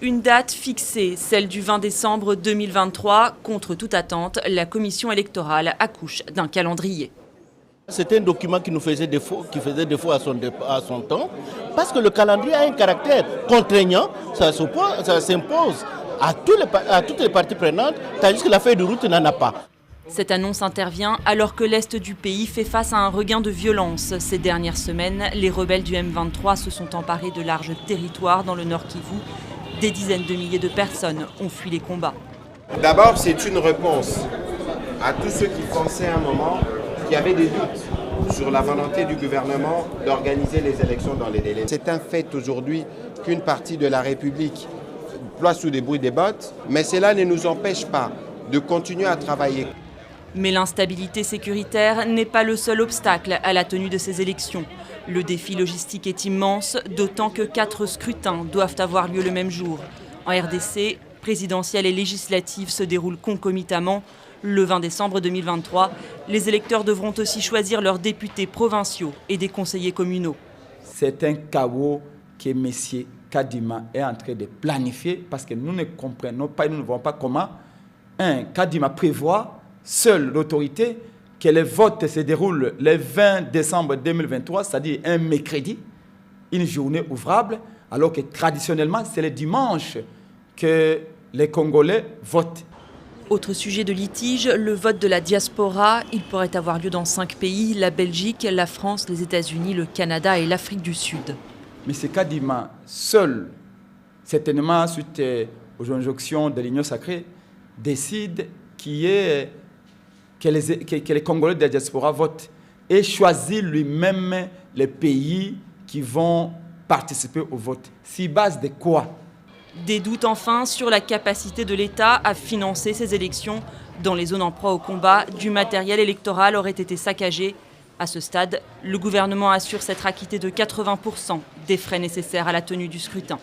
Une date fixée, celle du 20 décembre 2023. Contre toute attente, la commission électorale accouche d'un calendrier. C'était un document qui nous faisait défaut, à son temps, parce que le calendrier a un caractère contraignant, ça s'impose à toutes les parties prenantes, tandis que la feuille de route n'en a pas. Cette annonce intervient alors que l'Est du pays fait face à un regain de violence. Ces dernières semaines, les rebelles du M23 se sont emparés de larges territoires dans le Nord Kivu. Des dizaines de milliers de personnes ont fui les combats. D'abord, c'est une réponse à tous ceux qui pensaient à un moment qu'il y avait des doutes sur la volonté du gouvernement d'organiser les élections dans les délais. C'est un fait aujourd'hui qu'une partie de la République ploie sous des bruits des bottes, mais cela ne nous empêche pas de continuer à travailler. Mais l'instabilité sécuritaire n'est pas le seul obstacle à la tenue de ces élections. Le défi logistique est immense, d'autant que 4 scrutins doivent avoir lieu le même jour. En RDC, présidentielle et législative se déroulent concomitamment. Le 20 décembre 2023, les électeurs devront aussi choisir leurs députés provinciaux et des conseillers communaux. C'est un chaos que M. Kadima est en train de planifier parce que nous ne comprenons pas et nous ne voyons pas comment Kadima prévoit seule l'autorité que les votes se déroulent le 20 décembre 2023, c'est-à-dire un mercredi, une journée ouvrable, alors que traditionnellement, c'est le dimanche que les Congolais votent. Autre sujet de litige, le vote de la diaspora. Il pourrait avoir lieu dans 5 pays, la Belgique, la France, les États-Unis, le Canada et l'Afrique du Sud. Mais c'est Kadima seul, certainement suite aux injonctions de l'Union sacrée, décide que les Congolais de la diaspora votent et choisir lui-même les pays qui vont participer au vote. Sur base de quoi? Des doutes enfin sur la capacité de l'État à financer ces élections. Dans les zones en proie au combat, du matériel électoral aurait été saccagé. À ce stade, le gouvernement assure s'être acquitté de 80% des frais nécessaires à la tenue du scrutin.